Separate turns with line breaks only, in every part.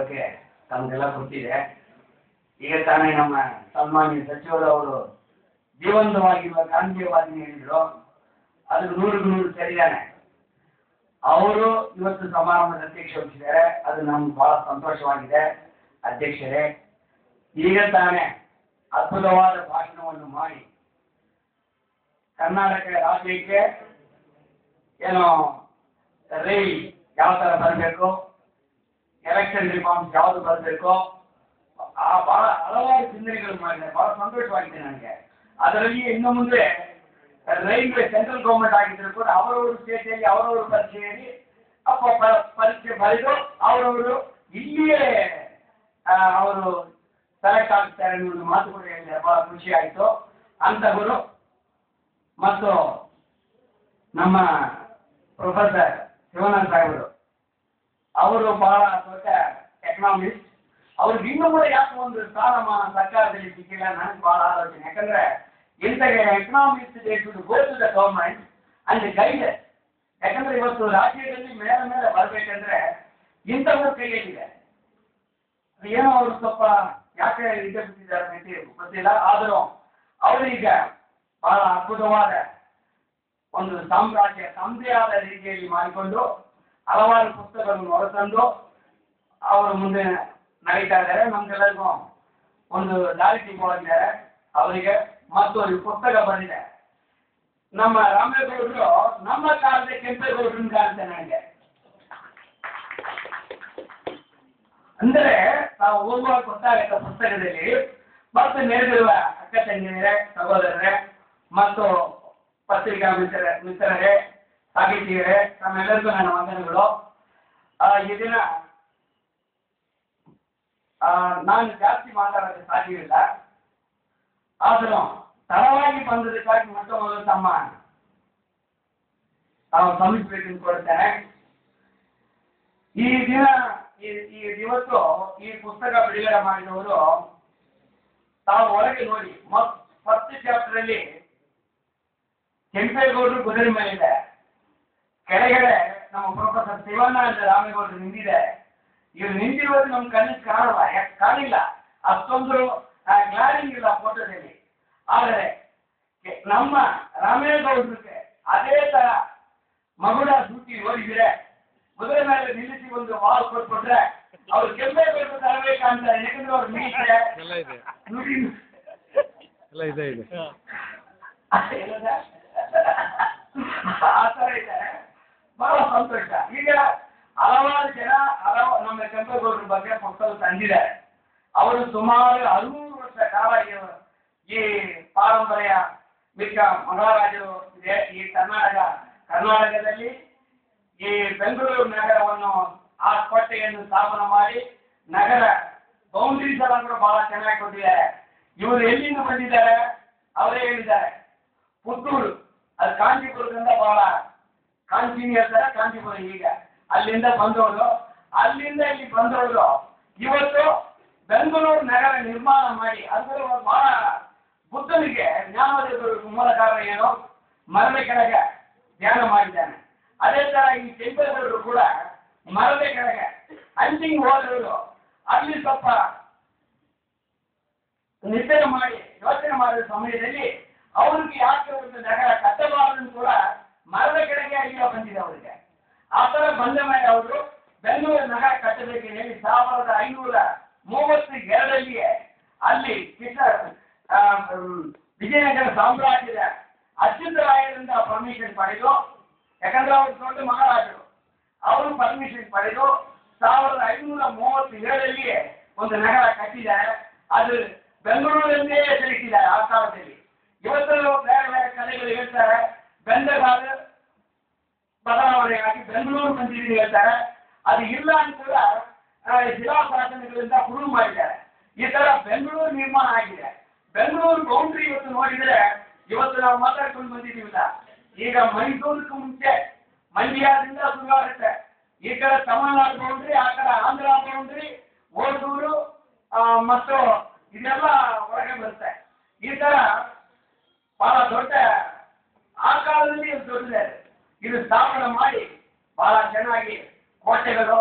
ಬಗ್ಗೆ ತಮಗೆಲ್ಲ ಗೊತ್ತಿದೆ. ಈಗ ತಾನೇ ನಮ್ಮ ಸನ್ಮಾನ್ಯ ಸಚಿವರು ಅವರು ಜೀವಂತವಾಗಿರುವ ಗಾಂಧಿವಾದಿನಿ ಹೇಳಿದ್ರು, ಅದಕ್ಕೆ 100ಕ್ಕೆ 100 ಸರಿಯಾನೆ. ಅವರು ಇವತ್ತು ಸಮಾರಂಭದ ಅಧ್ಯಕ್ಷ ವಹಿಸಿದ್ದಾರೆ, ಅದು ನಮ್ಗೆ ಬಹಳ ಸಂತೋಷವಾಗಿದೆ. ಅಧ್ಯಕ್ಷರೇ, ಈಗ ತಾನೇ ಅದ್ಭುತವಾದ ಭಾಷಣವನ್ನು ಮಾಡಿ ಕರ್ನಾಟಕ ರಾಜ್ಯಕ್ಕೆ ಏನೋ ರೈಲ್ ಯಾವ ತರ ಬರಬೇಕು, ಎಲೆಕ್ಷನ್ ರಿಫಾರ್ಮ್ಸ್ ಯಾವ್ದು ಬರಬೇಕು, ಬಹಳ ಹಲವಾರು ಚಿಂತನೆಗಳು ಮಾಡಿದ್ದಾರೆ. ಬಹಳ ಸಂತೋಷವಾಗಿದೆ ನನಗೆ. ಅದರಲ್ಲಿ ಇನ್ನು ಮುಂದೆ ರೈಲ್ವೆ ಸೆಂಟ್ರಲ್ ಗೌರ್ಮೆಂಟ್ ಆಗಿದ್ರು ಕೂಡ ಅವರವರು ಸ್ಟೇಟಲ್ಲಿ ಅವರವರು ಪರೀಕ್ಷೆಯಲ್ಲಿ ಪರೀಕ್ಷೆ ಬರೆದು ಅವರವರು ಇಲ್ಲಿಯೇ ಅವರು ಸೆಲೆಕ್ಟ್ ಆಗ್ತಾರೆ ಅನ್ನೋ ಒಂದು ಮಾತು ಕೂಡ ಹೇಳಿದ್ದಾರೆ. ಬಹಳ ಖುಷಿ ಆಯಿತು. ಅಂತವರು ಮತ್ತು ನಮ್ಮ ಪ್ರೊಫೆಸರ್ ಶಿವಾನಂದ ಸಾಹೇಬರು ಅವರು ಬಹಳ ದೊಡ್ಡ ಎಕನಾಮಿಸ್ಟ್. ಅವ್ರಿಗೆ ಇನ್ನೂ ಕೂಡ ಯಾಕೆ ಒಂದು ಸ್ಥಾನಮಾನ ಸರ್ಕಾರದಲ್ಲಿ ಸಿಕ್ಕಿಲ್ಲ ನನಗೆ ಬಹಳ ಆಲೋಚನೆ. ಯಾಕಂದ್ರೆ ಇಂಥ economist go to the government and guide. ಯಾಕಂದ್ರೆ ಇವತ್ತು ರಾಜ್ಯದಲ್ಲಿ ಮೇಲೆ ಮೇಲೆ ಬರಬೇಕಂದ್ರೆ ಇಂಥವ್ರ ಕೈಯಲ್ಲಿದೆ. ಏನೋ ಅವರು ಸ್ವಲ್ಪ ಯಾಕೆ ಇದೆ ಬಿಟ್ಟಿದ್ದಾರೆ ಗೊತ್ತಿಲ್ಲ. ಆದರೂ ಅವರೀಗ ಬಹಳ ಅದ್ಭುತವಾದ ಒಂದು ಸಾಮ್ರಾಜ್ಯ ತಮ್ಮದೇ ಆದ ರೀತಿಯಲ್ಲಿ ಮಾಡಿಕೊಂಡು ಹಲವಾರು ಪುಸ್ತಕಗಳನ್ನು ಹೊರತಂದು ಅವರು ಮುಂದೆ ನಡೀತಾ ಇದ್ದಾರೆ. ನಮ್ಗೆಲ್ಲರಿಗೂ ಒಂದು ದಾರಿ ದೀಪವಾಗಿದ್ದಾರೆ ಅವರಿಗೆ. ಮತ್ತು ಈ ಪುಸ್ತಕ ಬಂದಿದೆ. ನಮ್ಮ ರಾಮೇಗೌಡರು ನಮ್ಮ ಕಾಲದ ಕೆಂಪೇಗೌಡರನ್ನ ಕಾಣುತ್ತೆ ನನಗೆ. ಅಂದರೆ ನಾವು ಓದುವಾಗ ಗೊತ್ತಾಗುತ್ತೆ ಪುಸ್ತಕದಲ್ಲಿ. ಮತ್ತು ನೆರೆದಿರುವ ಅಕ್ಕ ತಂಗಿಯರೇ, ಸಹೋದರರೇ ಮತ್ತು ಪತ್ರಿಕಾ ಮಿತ್ರರೇ, ಸಾಹಿತಿಯರೇ, ತಮ್ಮೆಲ್ಲರಿಗೂ ನನ್ನ ವಂದನೆಗಳು. ಈ ದಿನ ನಾನು ಜಾಸ್ತಿ ಮಾತಾಡೋಕ್ಕೆ ಸಾಧ್ಯವಿಲ್ಲ. ಆದರೂ ತಡವಾಗಿ ಬಂದದಕ್ಕಾಗಿ ಮೊಟ್ಟ ಮೊದಲು ತಮ್ಮ ತಾವು ಸಲ್ಲಿಸಬೇಕೆಂದು ಕೊಡುತ್ತೇನೆ. ಈ ದಿನ ಇವತ್ತು ಈ ಪುಸ್ತಕ ಬಿಡುಗಡೆ ಮಾಡಿದವರು ತಾವು ಒಳಗೆ ನೋಡಿ. ಫಸ್ಟ್ ಚಾಪ್ಟರ್ ಅಲ್ಲಿ ಕೆಂಪೇಗೌಡರು ಕುದುರೆ ಮೇಲಿದೆ, ಕೆಳಗಡೆ ನಮ್ಮ ಪ್ರೊಫೆಸರ್ ಶಿವಾನಂದ ರಾಮೇಗೌಡರು ನಿಂತಿದ್ದಾರೆ. ಇವ್ರು ನಿಂತಿರೋದು ನಮ್ಮ ಕಣ್ಣಿಗೆ ಕಾಣಿಲ್ಲ, ಅಷ್ಟೊಂದು ಗ್ಲಾರಿಂಗ್ ಇಲ್ಲ ಫೋಟೋದಲ್ಲಿ. ಆದರೆ ನಮ್ಮ ರಾಮೇಗೌಡರಿಗೆ ಅದೇ ತರ ಮಗುಡ ಸೂಟಿ ಓದಿದ್ರೆ ಕುದುರೆ ಮೇಲೆ ನಿಲ್ಲಿಸಿ ಒಂದು ವಾಲ್ ಕೊಟ್ಬಿಟ್ರೆ ಅವ್ರು ಕೆಂಪೇಗೌಡರು ತರಬೇಕಂತಾರೆ. ಯಾಕಂದ್ರೆ ಅವ್ರು ಆ ತರ ಇದೆ. ಬಹಳ ಸಂತೋಷ. ಈಗ ಹಲವಾರು ಜನ ನಮ್ಮ ಕೆಂಪೇಗೌಡರ ಬಗ್ಗೆ ಪುಸ್ತಕ ತಂದಿದ್ದಾರೆ. ಅವರು ಸುಮಾರು 600 ವರ್ಷ ಕಾಲ ಈ ಪಾರಂಪರ್ಯ ಮಿಕ್ಕ ಮಹಾರಾಜರು ಇದೆ. ಈ ಕರ್ನಾಟಕದಲ್ಲಿ ಈ ಬೆಂಗಳೂರು ನಗರವನ್ನು ಆ ಕೋಟೆಯನ್ನು ಸ್ಥಾಪನೆ ಮಾಡಿ ನಗರ ಬೌಂಡ್ರೀಸ್ ಎಲ್ಲ ಕೂಡ ಬಹಳ ಚೆನ್ನಾಗಿ ಕೊಟ್ಟಿದ್ದಾರೆ. ಇವರು ಎಲ್ಲಿಂದ ಬಂದಿದ್ದಾರೆ ಅವರೇ ಹೇಳಿದ್ದಾರೆ. ಪುತ್ತೂರು, ಅದು ಕಾಂಚೀಪುರದಿಂದ ಬಹಳ ಕಾಂಚಿನಿ ಹೇಳ್ತಾರೆ, ಕಾಂಚೀಪುರ. ಈಗ ಅಲ್ಲಿಂದ ಬಂದವರು, ಅಲ್ಲಿಂದ ಇಲ್ಲಿ ಬಂದವರು ಇವತ್ತು ಬೆಂಗಳೂರು ನಗರ ನಿರ್ಮಾಣ ಮಾಡಿ ಅದರ ಬಹಳ ಬುದ್ಧನಿಗೆ ಜ್ಞಾನೋದಯ ಮೂಲ ಕಾರಣ ಏನು, ಮರದ ಕೆಳಗೆ ಧ್ಯಾನ ಮಾಡಿದ್ದಾನೆ. ಅದೇ ತರ ಈ ಕೆಂಪೇಗೌಡರು ಕೂಡ ಮರದ ಕೆಳಗೆ ಅಂಚಿಂಗ್ ಹೋದವರು ಅಲ್ಲಿ ಸ್ವಲ್ಪ ನಿದ್ದೆ ಮಾಡಿ ಯೋಚನೆ ಮಾಡಿದ ಸಮಯದಲ್ಲಿ ಅವ್ರಿಗೆ ಯಾಕೆ ಒಂದು ನಗರ ಕಟ್ಟಬಾರದು ಕೂಡ ಮರದ ಕೆಳಗೆ ಅಲ್ಲಿಗೆ ಬಂದಿದೆ ಅವರಿಗೆ. ಆ ತರ ಬಂದ ಮೇಲೆ ಅವರು ಬೆಂಗಳೂರು ನಗರ ಕಟ್ಟಬೇಕೆಂದು ಹೇಳಿ 1532 ಅಲ್ಲಿ ವಿಜಯನಗರ ಸಾಮ್ರಾಜ್ಯದ ಅಚ್ಯುತರಾಯರಿಂದ ಪರ್ಮಿಷನ್ ಪಡೆದು, ಯಾಕಂದ್ರೆ ಅವರು ದೊಡ್ಡ ಮಹಾರಾಜರು, ಅವರು ಪರ್ಮಿಷನ್ ಪಡೆದು 1537 ಒಂದು ನಗರ ಕಟ್ಟಿದ್ದಾರೆ. ಅದು ಬೆಂಗಳೂರಲ್ಲೇ ಸೆಲೆಕ್ಟಿದ್ದಾರೆ ಆ ಕಾಲದಲ್ಲಿ. ಇವತ್ತು ಬೇರೆ ಬೇರೆ ಕಲೆಗಳು ಹೇಳ್ತಾರೆ ಬೆಂದಗಾದ ಬದಲಾವಣೆಯಾಗಿ ಬೆಂಗಳೂರು ಬಂದಿದೆ ಹೇಳ್ತಾರೆ. ಅದು ಇಲ್ಲ ಅಂತ ಕೂಡ ಶಿಲಾಶಾಸನಗಳಿಂದ ಪ್ರೂವ್ ಮಾಡಿದ್ದಾರೆ. ಈ ತರ ಬೆಂಗಳೂರು ನಿರ್ಮಾಣ ಆಗಿದೆ. ಬೆಂಗಳೂರು ಬೌಂಡ್ರಿ ಇವತ್ತು ನೋಡಿದ್ರೆ ಇವತ್ತು ನಾವು ಮಾತಾಡ್ಕೊಂಡು ಬಂದಿದ್ದೀವಿಲ್ಲ. ಈಗ ಮೈಸೂರಿಗೆ ಮುಂಚೆ ಮಂಡ್ಯದಿಂದ ಶುರುವಾಗುತ್ತೆ. ಈ ಕಡೆ ತಮಿಳುನಾಡು ಬೌಂಡ್ರಿ, ಆ ಕಡೆ ಆಂಧ್ರ ಬೌಂಡ್ರಿ, ಓಸೂರು ಮತ್ತು ಇದೆಲ್ಲ ಹೊರಗೆ ಬರುತ್ತೆ. ಈ ತರ ಬಹಳ ದೊಡ್ಡ ಆ ಕಾಲದಲ್ಲಿ ದೊಡ್ಡದೇ ಇದು ಸ್ಥಾಪನೆ ಮಾಡಿ ಬಹಳ ಚೆನ್ನಾಗಿ ಕೋಟೆಗಳು,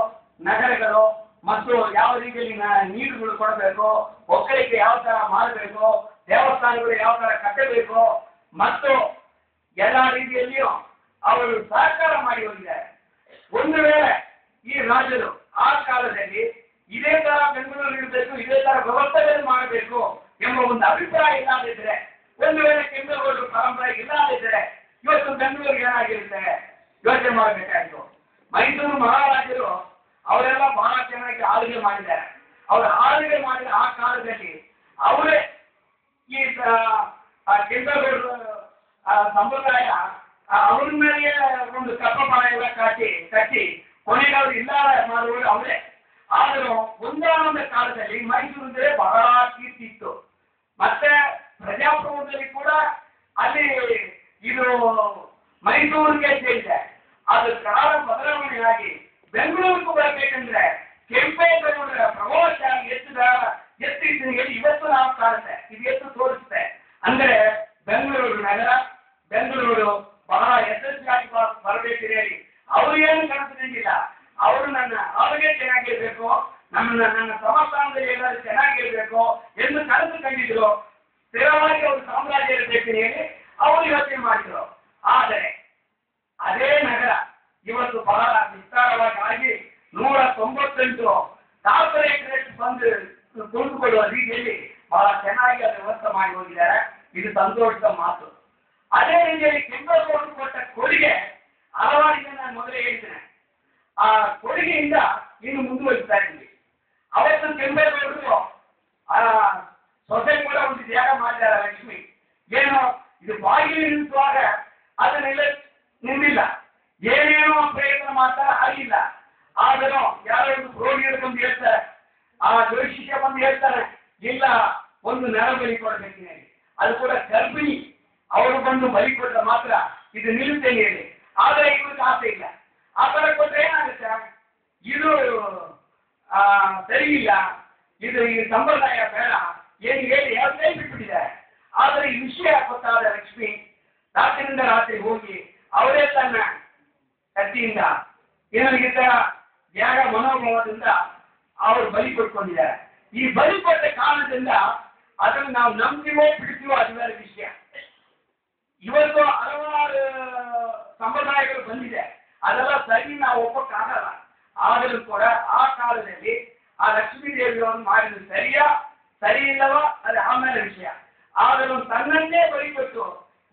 ನಗರಗಳು, ಮತ್ತು ಯಾವ ರೀತಿಯಲ್ಲಿ ನೀರುಗಳು ಕೊಡಬೇಕು, ಒಕ್ಕಲಿಗೆ ಯಾವ ತರ ಮಾಡಬೇಕು, ದೇವಸ್ಥಾನಗಳು ಯಾವ ತರ ಕಟ್ಟಬೇಕು ಮತ್ತು ಎಲ್ಲ ರೀತಿಯಲ್ಲಿಯೂ ಅವರು ಸಹಕಾರ ಮಾಡಿ ಹೋಗಿದ್ದಾರೆ. ಒಂದು ವೇಳೆ ಈ ರಾಜರು ಆ ಕಾಲದಲ್ಲಿ ಇದೇ ತರ ಬೆಂಗಳೂರು ಇಡಬೇಕು, ಇದೇ ತರ ವ್ಯವಸ್ಥೆಗಳನ್ನು ಮಾಡಬೇಕು ಎಂಬ ಒಂದು ಅಭಿಪ್ರಾಯ ಇಲ್ಲದಿದ್ರೆ, ಒಂದು ವೇಳೆ ಕೆಂಪೇಗೌಡರು ಪರಂಪರೆ ಇಲ್ಲದಿದ್ದರೆ ಇವತ್ತು ಬೆಂಗಳೂರು ಏನಾಗಿರುತ್ತೆ ಯೋಚನೆ ಮಾಡಬೇಕಾಯ್ತು. ಮೈಸೂರು ಮಹಾರಾಜರು ಅವರೆಲ್ಲ ಬಹಳ ಚೆನ್ನಾಗಿ ಆಳ್ವಿಕೆ ಮಾಡಿದ್ದಾರೆ. ಅವರು ಆಳ್ವಿಕೆ ಮಾಡಿದ ಆ ಕಾಲದಲ್ಲಿ ಅವರೇ ಈ ಕೆಂಪೇಗೌಡರು ಸಂಪ್ರದಾಯ ಅವ್ರ ಮೇಲೆ ಒಂದು ಕಪ್ಪಪಾಳ ಎಲ್ಲ ಕಟ್ಟಿ ಕೊನೆಗೆ ಅವ್ರು ಇಲ್ಲ ಮಾಡುವುದು ಅವರೇ. ಆದರೂ ಒಂದಾನೊಂದು ಕಾಲದಲ್ಲಿ ಮೈಸೂರಿದ್ರೆ ಬಹಳ ಕೀರ್ತಿ ಇತ್ತು. ಮತ್ತೆ ಪ್ರಜಾಪ್ರಭುತ್ವದಲ್ಲಿ ಕೂಡ ಅಲ್ಲಿ ಇದು ಮೈಸೂರಿಗೆ ಸೇರಿದೆ. ಅದು ಕಾಲ ಬದಲಾವಣೆಯಾಗಿ ಬೆಂಗಳೂರಿಗೂ ಬರಬೇಕಂದ್ರೆ ಕೆಂಪೇಗೌಡರ ಪ್ರಭಾವಶಾಲಿ ಎತ್ತಿದ್ದೀನಿ ಇವತ್ತು ನಾವು ಕಾಣುತ್ತೆ, ಇದು ಎತ್ತು ತೋರಿಸುತ್ತೆ. ಅಂದ್ರೆ ಬೆಂಗಳೂರು ನಗರ, ಬೆಂಗಳೂರು ಬಹಳ ಯಶಸ್ವಿಯಾಗಿ ಬರಬೇಕಿದೆ. ಅವರು ಏನು ಕನಸಿಲ್ಲ, ಅವರು ನನ್ನ ಅವರಿಗೆ ಚೆನ್ನಾಗಿರ್ಬೇಕು, ನನ್ನ ಸಮಸ್ಥಾನದಲ್ಲಿ ಎಲ್ಲರೂ ಚೆನ್ನಾಗಿರ್ಬೇಕು ಎಂದು ಕನಸು ಕಂಡಿದ್ರು. ಸ್ಥಿರವಾಗಿ ಅವರು ಸಾಮ್ರಾಜ್ಯ ಇರಬೇಕಿದೆ ಹೇಳಿ ಅವರು ಯೋಚನೆ ಮಾಡಿದ್ರು. ಆದರೆ ಅದೇ ನಗರ ಇವತ್ತು ಬಹಳ ವಿಸ್ತಾರವಾಗಿ ಆಗಿ 198 ಕಾರ್ಪೊರೇಟ್ ಬಂದು ಕೊಂಡುಕೊಳ್ಳುವ ರೀತಿಯಲ್ಲಿ ಬಹಳ ಚೆನ್ನಾಗಿ ಅದು ವ್ಯವಸ್ಥೆ ಮಾಡಿ ಹೋಗಿದ್ದಾರೆ. ಇದು ಸಂತೋಷದ ಮಾತು. ಅದೇ ರೀತಿಯಲ್ಲಿ ಕೆಂಪೇಗೌಡರು ಕೊಟ್ಟ ಕೊಡುಗೆ ಹಲವಾರು ಜನ ನಾನು ಮೊದಲೇ ಹೇಳ್ತೇನೆ. ಆ ಕೊಡುಗೆಯಿಂದ ಇನ್ನು ಮುಂದುವರಿಸ್ತಾ ಇದ್ದೀವಿ. ಅವತ್ತು ಕೆಂಪೇಗೌಡರು ಸೊಸೆ ಕೂಡ ಒಂದು ತ್ಯಾಗ ಮಾಡಿದ್ದಾರೆ. ಲಕ್ಷ್ಮಿ ಏನು ಇದು ಬಾಗಿಲು ನಿಲ್ಲಿಸುವಾಗ ಅದನ್ನೆಲ್ಲ ನಿಂದಿಲ್ಲ, ಏನೇನೋ ಪ್ರಯತ್ನ ಮಾಡ್ತಾರೆ, ಆಗಿಲ್ಲ. ಆದರೂ ಯಾರೋ ಒಂದು ರೋಗಿಗಳು ಬಂದು ಹೇಳ್ತಾರೆ, ಆ ಜ್ಯೋತಿಷ್ಯ ಬಂದು ಹೇಳ್ತಾರೆ, ಇಲ್ಲ ಒಂದು ನರ ಬಲಿ ಕೊಡಬೇಕಿದೆ, ಅದು ಕೂಡ ಗರ್ಭಿಣಿ ಅವರು ಬಂದು ಬಲಿ ಕೊಟ್ಟರೆ ಮಾತ್ರ ಇದು ನಿಲ್ಲುತ್ತೇನೆ ಹೇಳಿ. ಆದರೆ ಇವ್ರಿಗೆ ಆಸೆ ಇಲ್ಲ. ಆ ಥರ ಕೊಟ್ಟರೆ ಏನಾಗುತ್ತೆ, ಇದು ಸರಿ ಇಲ್ಲ, ಇದು ಈ ಸಂಪ್ರದಾಯ ಬೇಡ ಏನು ಹೇಳಿ ಯಾರು ಕೈ ಬಿಟ್ಬಿಟ್ಟಿದ್ದಾರೆ. ಆದರೆ ಈ ವಿಷಯ ಗೊತ್ತಾದ ಲಕ್ಷ್ಮಿ ರಾತ್ರಿಯಿಂದ ರಾತ್ರಿ ಹೋಗಿ ಅವರೇ ತನ್ನ ಕತ್ತಿಯಿಂದ ಏನಾಗಿದ್ದ ತ್ಯಾಗ ಮನೋಭಾವದಿಂದ ಅವರು ಬಲಿ ಕೊಟ್ಕೊಂಡಿದ್ದಾರೆ. ಈ ಬಲಿ ಕೊಟ್ಟ ಕಾರಣದಿಂದ ಅದನ್ನು ನಾವು ನಂಬ್ತೀವೋ ಬಿಡ್ತೀವೋ ಅದು ಬೇರೆ ವಿಷಯ. ಇವತ್ತು ಹಲವಾರು ಸಂಪ್ರದಾಯಗಳು ಬಂದಿದೆ, ಅದೆಲ್ಲ ಸರಿ ನಾವು ಒಪ್ಪಕ್ಕಾಗಲ್ಲ. ಆದರೂ ಕೂಡ ಆ ಕಾಲದಲ್ಲಿ ಆ ಲಕ್ಷ್ಮೀ ದೇವಿಯವರು ಮಾಡಿದ ಸರಿಯಾ ಸರಿ ಇಲ್ಲವಾ ಅದು ಆಮೇಲೆ ವಿಷಯ. ಆದರೂ ತನ್ನನ್ನೇ ಬಲಿಕೊಟ್ಟು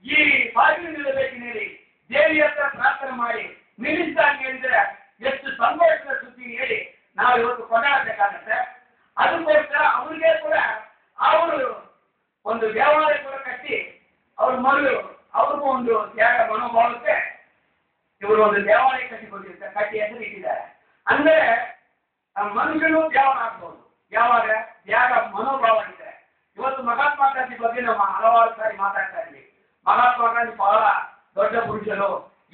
ಈ ಬಾಗಿಲು ನಿಲ್ಲಬೇಕಿನ ಹೇಳಿ ದೇವಿ ಹತ್ರ ಪ್ರಾರ್ಥನೆ ಮಾಡಿ ನಿಲ್ಲಿಸ್ತಾನೆ ಹೇಳಿದ್ರೆ ಎಷ್ಟು ಸಂತೋಷದ ಸುದ್ದಿ ಹೇಳಿ ನಾವು ಇವತ್ತು ಕೊಂಡಾಡಬೇಕಾಗತ್ತೆ. ಅದಕ್ಕೋಸ್ಕರ ಅವ್ರಿಗೆ ಕೂಡ ಅವರು ಒಂದು ದೇವಾಲಯ ಕೂಡ ಕಟ್ಟಿ ಅವ್ರ ಮಗಳು ಅವ್ರಿಗೂ ಒಂದು ತ್ಯಾಗ ಮನೋಭಾವಕ್ಕೆ ಇವರು ಒಂದು ದೇವಾಲಯ ಕಟ್ಟಿ ಹೆಸರು ಇಟ್ಟಿದ್ದಾರೆ. ಅಂದ್ರೆ ಮನುಷ್ಯನು ತ್ಯಾಗ ಆಗ್ಬಹುದು ಯಾವಾಗ ತ್ಯಾಗ ಮನೋಭಾವ ಇದ್ದಾರೆ. ಇವತ್ತು ಮಹಾತ್ಮ ಗಾಂಧಿ ಬಗ್ಗೆ ನಾವು ಹಲವಾರು ಸಾರಿ ಮಾತಾಡ್ತಾ ಇದ್ವಿ. ಮಹಾತ್ಮ ಗಾಂಧಿ ಬಹಳ ದೊಡ್ಡ ಪುರುಷರು,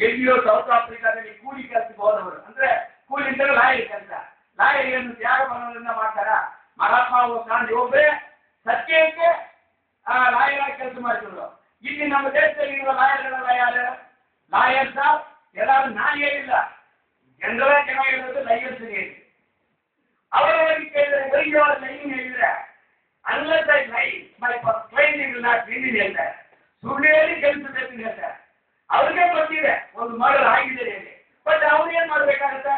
ಎಲ್ಲಿಯೋ ಸೌತ್ ಆಫ್ರಿಕಾದಲ್ಲಿ ಕೂಲಿ ಕೆಲಸಕ್ಕೆ ಹೋದವರು. ಅಂದ್ರೆ ಕೂಲಿ ಇದ್ದರೆ ಲಾಯರ್ ಕೆಲಸ, ಲಾಯರ್ ಏನು ತ್ಯಾಗ ಮನೋದಿಂದ ಮಾಡ್ತಾರ. ಮಹಾತ್ಮ ಗಾಂಧಿ ಒಬ್ಬರೇ ಸತ್ಯಕ್ಕೆ ಲಾಯರ್ ಆಗಿ ಕೆಲಸ ಮಾಡಿದ್ರು. ಇಲ್ಲಿ ನಮ್ಮ ದೇಶದಲ್ಲಿ ಇರುವ ಲಾಯರ್ಗಳೆಲ್ಲ ಯಾರು? ಲಾಯರ್ಸ ಎಲ್ಲಾರು ನಾನು ಹೇಳಿಲ್ಲ, ಜನರೇ ಚೆನ್ನಾಗಿರೋದು ಲೈಯರ್ಸ್ ಹೇಳಿ. ಅವರವರಿಗೆ ಕೇಳಿದ್ರೆ ವೈದ್ಯ ಅವರ ಲೈನ್ ಹೇಳಿದ್ರೆ ಅನ್ಲೆಸ್ ಐ ಲೈ ಮೈ ಕ್ಲೈಂಟ್ ವಿಲ್ ನಾಟ್ ವಿನ್ ಹೇಳ್ತಾರೆ. ಸುಳ್ಳು ಹೇಳಿ ಗೆಲ್ಲಿಸಬೇಕು ಹೇಳ್ತಾರೆ. ಅವ್ರಿಗೆ ಗೊತ್ತಿದೆ ಒಂದು ಮರ್ಡರ್ ಆಗಿದೆ ಹೇಳಿ. ಬಟ್ ಅವ್ರು ಏನ್ ಮಾಡ್ಬೇಕಾಗತ್ತೆ,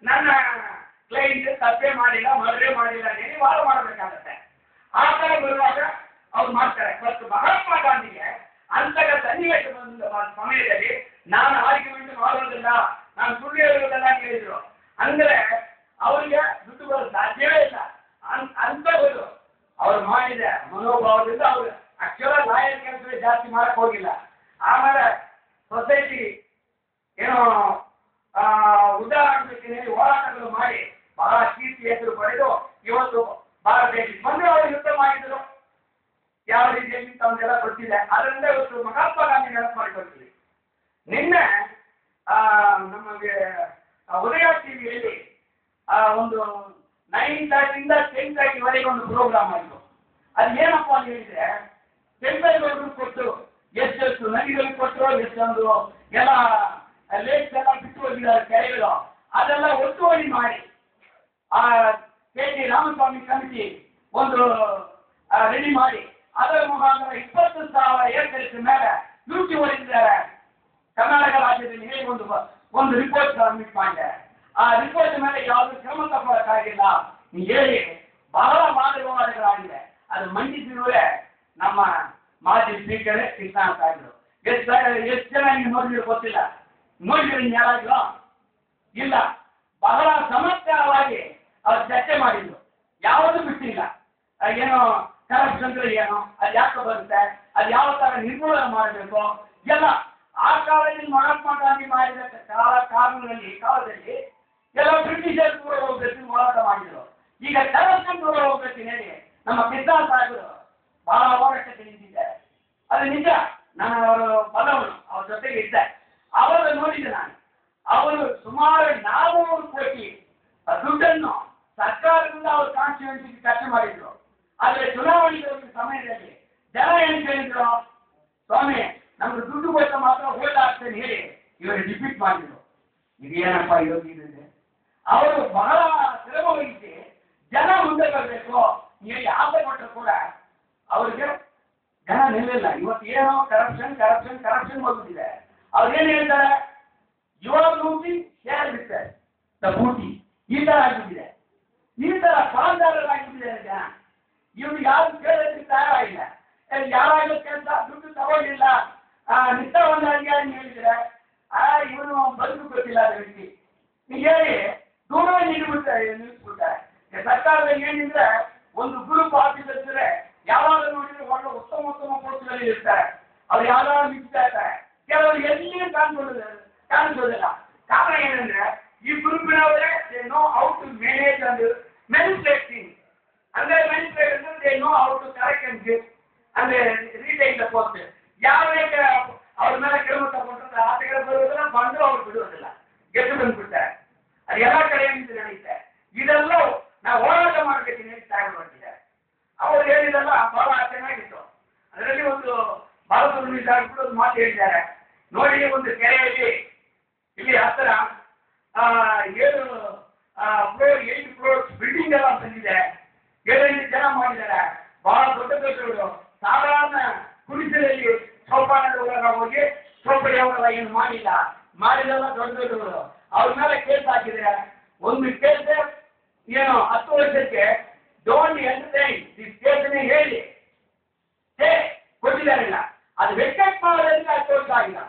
ನನ್ನ ಕ್ಲೈಂಟ್ ತಪ್ಪೇ ಮಾಡಿಲ್ಲ ಮರ್ಡರೇ ಮಾಡಿಲ್ಲ ಹೇಳಿ ವಾದ ಮಾಡಬೇಕಾಗತ್ತೆ. ಆ ತರ ಬರುವಾಗ ಅವ್ರು ಮಾಡ್ತಾರೆ. ಬಟ್ ಮಹಾತ್ಮ ಗಾಂಧಿಗೆ ಅಂತಹ ಸನ್ನಿವೇಶ ಬಂದ ಸಮಯದಲ್ಲಿ ನಾನು ಆರ್ಗ್ಯುಮೆಂಟ್ ಮಾಡೋದಿಲ್ಲ, ನಾನು ಸುಳ್ಳು ಹೇಳುವುದಿಲ್ಲ ಹೇಳಿದ್ರು. ಅಂದ್ರೆ ಅವರಿಗೆ ದುಡ್ಡು ಬರೋದು ಸಾಧ್ಯವೇ ಇಲ್ಲ. ಅಂತವರು ಅವ್ರು ಮಾಡಿದ ಮನೋಭಾವದಿಂದ ಅವರು ಆಕ್ಚುಲ್ ಲಾಯರ್ ಕೆಲಸ ಜಾಸ್ತಿ ಮಾಡಕ್ ಹೋಗಿಲ್ಲ. ಆಮೇಲೆ ಸೊಸೈಟಿ ಏನೋ ಉದ್ಧಾರ ಆಗಬೇಕೇಳಿ ಹೋರಾಟಗಳು ಮಾಡಿ ಬಹಳ ಕೀರ್ತಿ ಹೆಸರು ಪಡೆದು ಇವತ್ತು ಭಾರತ ದೇಶಕ್ಕೆ ಬಂದು ಅವರು ಯುದ್ಧ ಮಾಡಿದ್ರು. ಯಾವ ರೀತಿಯಲ್ಲಿ ತಮಗೆಲ್ಲ ಗೊತ್ತಿದೆ. ಅದರಿಂದ ಇವತ್ತು ಮಹಾತ್ಮ ಗಾಂಧಿ ನೆನಪು ಮಾಡಿಕೊಳ್ತೀವಿ. ನಿನ್ನೆ ನಮಗೆ ಉದಯ ಟಿವಿಯಲ್ಲಿ ಒಂದು 9:30 10:30 ಒಂದು ಪ್ರೋಗ್ರಾಮ್ ಆಯಿತು. ಅದು ಏನಪ್ಪ ಅಂತ ಹೇಳಿದ್ರೆ ಕೆಂಪೇಗೌಡರು ಕೊಟ್ಟು ಎಷ್ಟು ನದಿಗಳು ಕೊಟ್ಟರು, ಎಷ್ಟೊಂದು ಎಲ್ಲ ಲೇಕ್ಸ್ ಎಲ್ಲ ಬಿಟ್ಟು ಹೋಗಿದ್ದಾರೆ ಕೆರೆಗಳು, ಅದೆಲ್ಲ ಒತ್ತುವರಿ ಮಾಡಿ ಕೆ.ಟಿ. ರಾಮಸ್ವಾಮಿ ಕಮಿಟಿ ಒಂದು ರೆಡಿ ಮಾಡಿ ಅದರ ಮುಖಾಂತರ 20,000 ಏಕರ್ಸ್ ಮೇಲೆ ಲೂಟಿ ಹೊಡೆದಿದ್ದಾರೆ. ಕರ್ನಾಟಕ ರಾಜ್ಯದಲ್ಲಿ ಹೇಗೆ ಒಂದು ರಿಪೋರ್ಟ್ ಸಬ್ಮಿಟ್ ಮಾಡಿದೆ. ಆ ರಿಪೋರ್ಟ್ ಮೇಲೆ ಯಾವುದು ಕ್ರಮ ತಗೊಳ್ಳಕ್ಕಾಗಿಲ್ಲ ಹೇಳಿ ಬಹಳ ವಾದವಿವಾದಗಳಾಗಿದೆ. ಅದು ಮಂಡಿಸಿರುವೇ ನಮ್ಮ ಮಾಜಿ ಸ್ಪೀಕರ್ ಕೃಷ್ಣಾಂತ ಆಗಿದ್ರು. ಎಷ್ಟು ಜನ ನೀವು ನೋಡಿದ್ರು ಗೊತ್ತಿಲ್ಲ, ನೋಡಿದ್ರೆ ಯಾರಾಗಿಲ್ಲ ಇಲ್ಲ. ಬಹಳ ಚಮತ್ಕಾರವಾಗಿ ಅವ್ರು ಚರ್ಚೆ ಮಾಡಿದ್ರು, ಯಾವುದು ಬಿಟ್ಟಿಲ್ಲ. ಏನೋ ಕರಪ್ಷನ್ ಏನೋ ಅದು ಯಾಕೆ ಬರುತ್ತೆ, ಅದು ಯಾವ ತರ ನಿರ್ಮೂಲನೆ ಮಾಡಬೇಕು ಎಲ್ಲ ಆ ಕಾಲದಲ್ಲಿ ಮಹಾತ್ಮ ಗಾಂಧಿ ಮಾಡಿದ ಕಾಲದಲ್ಲಿ ಎಲ್ಲ ಬ್ರಿಟಿಷರ್ ದೂರ ಹೋಗ್ಬೇಕು ಹೋರಾಟ ಮಾಡಿದ್ರು. ಈಗ ಕರಪ್ಷನ್ ದೂರ ಹೋಗ್ಬೇಕು ಹೇಳಿ ನಮ್ಮ ಕೃಷ್ಣ ಸಾಹೇಬರು ಬಹಳ ಹೋರಾಟಕ್ಕೆ ನಿಂತಿದ್ದಾರೆ. ಅದು ನಿಜ, ನಾನು ಅವರು ಬಲವನು ಅವ್ರ ಜೊತೆಗೆ ಇದ್ದೆ. ಅವರು ನೋಡಿದ್ದೆ ನಾನು. ಅವರು ಸುಮಾರು 400 ಕೋಟಿ ದುಡ್ಡನ್ನು ಸರ್ಕಾರದಿಂದ ಅವರು ಕಾನ್ಸ್ಟಿಟ್ಯೂನ್ಸಿಗೆ ಖರ್ಚು ಮಾಡಿದ್ರು. ಆದರೆ ಚುನಾವಣೆ ಸಮಯದಲ್ಲಿ ಜನ ಏನು ಕೇಳಿದ್ರು, ಸ್ವಾಮಿ ನಮ್ಗೆ ದುಡ್ಡು ಕೊಟ್ಟ ಮಾತ್ರ ಓಟ್ ಹಾಕ್ತೇನೆ ಹೇಳಿ ಇವರು ಡಿಫೀಟ್ ಮಾಡಿದ್ರು. ಇದೇನಪ್ಪ ಯೋಗಿದ್ರೆ ಅವರು ಬಹಳ ಶ್ರಮ ವಹಿಸಿ ಜನ ಮುಂದೆ ಬರಬೇಕು ಹೇಳಿ ಆಸೆ ಕೊಟ್ಟರು ಕೂಡ ಅವ್ರಿಗೆ ಜನ ನಿಲ್ಲಿಲ್ಲ. ಇವತ್ತು ಏನೋ ಕರಪ್ಷನ್ ಹೋಗುತ್ತಿದೆ. ಅವ್ರು ಏನ್ ಹೇಳ್ತಾರೆ, ಯುವರ್ ಲೂಟಿ ಶೇರ್ ಬಿಡ್ತಾರೆ ದ ಬೂಟಿ, ಈ ತರ ಆಗಿಬಿಟ್ಟಿದೆ. ಈ ತರ ಪಾಲ್ದಾರರಾಗಿಬಿಟ್ಟಿದೆ ಜನ. ಇವ್ರು ಯಾರು ಕೇಳೋದಕ್ಕೆ ತಯಾರಾಗಿಲ್ಲ. ಯಾರಾಗಲೂ ಕೆಲಸ ದುಡ್ಡು ತಗೊಂಡಿಲ್ಲ, ನಿಷ್ಠಾವಂತಾಗಿ ಹೇಳಿದ್ರೆ ಇವನು ಬದುಕು ಗೊತ್ತಿಲ್ಲ ಅದ ವ್ಯಕ್ತಿ ಹೇಳಿ ದೂರ ನಿಲ್ಲಿಸ್ಬಿಡ್ತಾರೆ. ಸರ್ಕಾರದಲ್ಲಿ ಏನಿದ್ರೆ ಒಂದು ಗ್ರೂಪ್ ಆಫೀಸರ್ ಇದ್ರೆ ಯಾವಾಗ ನೋಡಿದ್ರೆ ಒಳ್ಳೆ ಉತ್ತಮ ಪೋಸ್ಟ್ಗಳಲ್ಲಿ ಇರ್ತಾರೆ. ಅವ್ರು ಯಾವ್ದಾದ್ರು ನಿಲ್ತಾ ಇರ್ತಾರೆ. ಕೆಲವರು ಎಲ್ಲಿಯೂ ಕಾಣಿಸೋದಿಲ್ಲ. ಕಾರಣ ಏನಂದ್ರೆ ಈ ಗ್ರೂಪಿನವರೇ they know how to manage and manipulate things. ಅಂದ್ರೆ ಮ್ಯಾನಿಪುಲೇಟ್ ಅಂದ್ರೆ they know how to correct and give ಅಂದ್ರೆ ರೀಟೈನ್ ದ ಪೋಸ್ಟ್. ಯಾವಾಗ ಅವ್ರ ಮೇಲೆ ಕೆಲವು ತಗೊಂಡ್ರೆ ಆಟಗಳು ಬರುವುದಿಲ್ಲ, ಬಂದು ಅವ್ರು ಬಿಡುವುದಿಲ್ಲ, ಗೆದ್ದು ಬಂದ್ಬಿಡ್ತಾರೆ. ಅದು ಎಲ್ಲ ಕಡೆಯಿಂದ ನಡೆಯುತ್ತೆ. ಇದೆಲ್ಲ ನಾವು ಹೋರಾಟ ಮಾಡಬೇಕು ಹೇಳಿ ತಯಾರು ಮಾಡ್ತಿದ್ದಾರೆ. ಅವ್ರು ಹೇಳಿದೆಲ್ಲ ಬಹಳ ಚೆನ್ನಾಗಿತ್ತು. ಅದರಲ್ಲಿ ಒಂದು ಬಾಲಸುಬ್ರಹ್ಮಣ್ಯ ಒಂದು ಮಾತು ಹೇಳಿದ್ದಾರೆ ನೋಡಿ. ಒಂದು ಕೆರೆಯಲ್ಲಿ ಇಲ್ಲಿ ಹತ್ತಿರ 8 ಫ್ಲೋರ್ಸ್ ಬಿಲ್ಡಿಂಗ್ ಎಲ್ಲ ಬಂದಿದೆ. 7 ಜನ ಮಾಡಿದ್ದಾರೆ. ಬಹಳ ದೊಡ್ಡವರು ಸಾಧಾರಣ ಕುಡಿಸಲಲ್ಲಿ ಸೋಪಾನದವರೆಲ್ಲ ಹೋಗಿ ಸೋಪಡಿಯವರೆಲ್ಲ ಏನು ಮಾಡಿದೆಲ್ಲ ದೊಡ್ಡವರು ಅವ್ರ ಮೇಲೆ ಕೇಸ್ ಹಾಕಿದ್ರೆ ಒಂದು ಕೇಸ್ ಏನು 10 ವರ್ಷಕ್ಕೆ ಡೋಂಟ್ ಎಂಟರ್ಟೈನ್ ದಿಸ್ ಕೇಸನ್ನೇ ಹೇಳಿ ಕೊಟ್ಟಿದ್ದಾರಿಲ್ಲ. ಅದು ವೆಕೆಟ್ ಮಾಡೋದಕ್ಕೆ 10 ವರ್ಷ ಆಗಿಲ್ಲ.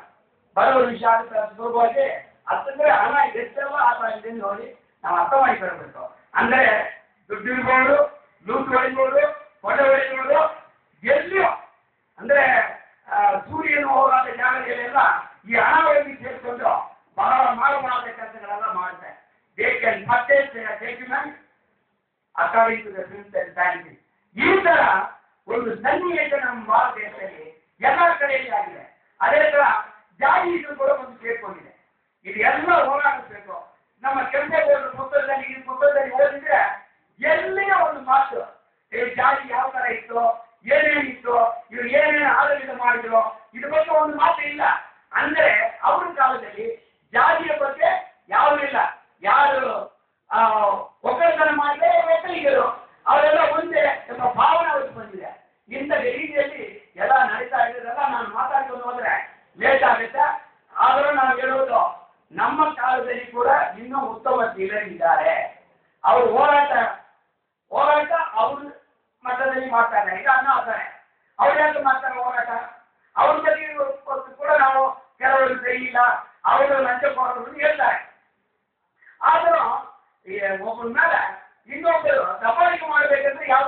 ಬರೋ ವಿಷಯ ಆಗುತ್ತೆ ಸುಲಭವಾಗಿ. ಅಂತಂದ್ರೆ ಹಣ ಎಷ್ಟೆಲ್ಲ ಆಗಿದೆ ನೋಡಿ ನಾವು ಅರ್ಥ ಮಾಡಿಕೊಳ್ಬೇಕು. ಅಂದ್ರೆ ದುಡ್ಡು ಇರ್ಬೋದು, ಲೂಟ್ ಹೊಡಿಬೋದು, ಹೊಡೆ ಹೊಡಿಬೋದು, ಎಲ್ಲಿಯೋ ಅಂದ್ರೆ ಸೂರ್ಯನು ಹೋಗಾದ ಜಾಗದಲ್ಲೆಲ್ಲ ಈ ಹಣವನ್ನು ಸೇರಿಕೊಂಡು ಬಹಳ ಮಾಡಬಾರದ ಕೆಲಸಗಳೆಲ್ಲ ಮಾಡುತ್ತೆ. They can purchase document according to the principle banking. ಈ ತರ ಒಂದು ಸನ್ನಿವೇಶ ನಮ್ಮ ಭಾರತ ದೇಶದಲ್ಲಿ ಎಲ್ಲ ಕಡೆಯಲ್ಲಿ ಆಗಿದೆ. ಅದೇ ತರ ಜಾತಿ ಇದು ಕೂಡ ಒಂದು ಸೇರ್ಕೊಂಡಿದೆ. ಇದು ಎಲ್ಲ ಹೋರಾಡಿಸ್ಬೇಕು. ನಮ್ಮ ಕೆಂಪೇಗೌಡರ ಪುಸ್ತಕದಲ್ಲಿ ಓದಿದ್ರೆ ಎಲ್ಲಿಯೋ ಒಂದು ಮಾತು ಜಾತಿ ಯಾವ ತರ ಇತ್ತು, ಏನೇನಿತ್ತು, ಇವ್ರು ಏನೇನು ಆಡಳಿತ ಮಾಡಿದ್ರು ಇದ್ರ ಬಗ್ಗೆ ಒಂದು ಮಾತು ಇಲ್ಲ. ಅಂದ್ರೆ ಅವ್ರ ಕಾಲದಲ್ಲಿ ಜಾತಿಯ ಬಗ್ಗೆ ಯಾವುದೂ ಇಲ್ಲ. ಯಾರು ಒಕ್ಕಲತನ ಮಾಡಿದ್ರೆ ಒಕ್ಕಲಿಗರು ಅವರೆಲ್ಲ ಒಂದೇ ಎಂಬ ಭಾವನೆ ಅವ್ರಿಗೆ ಬಂದಿದೆ. ಇಂಥ ರೀತಿಯಲ್ಲಿ ಎಲ್ಲ ನಡೀತಾ ಇರೋದೆಲ್ಲ ನಾನು ಮಾತಾಡ್ಕೊಂಡು ಹೋದ್ರೆ ಲೇಟ್ ಆಗುತ್ತೆ. ಆದರೂ ನಾವು ಹೇಳೋದು ನಮ್ಮ ಕಾಲದಲ್ಲಿ ಕೂಡ ಇನ್ನೂ ಉತ್ತಮ ಧೀರರಿದ್ದಾರೆ. ಅವರು ಹೋರಾಟ ಅವ್ರ ಮಟ್ಟದಲ್ಲಿ ಮಾಡ್ತಾರೆ. ಈಗ ಅನ್ನ ಹಾಕ್ತಾರೆ, ಅವ್ರು ಯಾಕೆ ಮಾಡ್ತಾರೆ ಹೋರಾಟ? ಅವ್ರ ಬಗ್ಗೆ ಕೂಡ ನಾವು ಕೆಲವರು ಸರಿ ಇಲ್ಲ, ಅವರು ಲಂಚ ಕೊಡೋದು ಹೇಳ್ತಾರೆ. ಆದರೂ ಒಬ್ಬರ ಮೇಲೆ ಇನ್ನೊಬ್ಬರು ದಬ್ಬಾಳಿಕೆ ಮಾಡಬೇಕಂದ್ರೆ ಯಾವ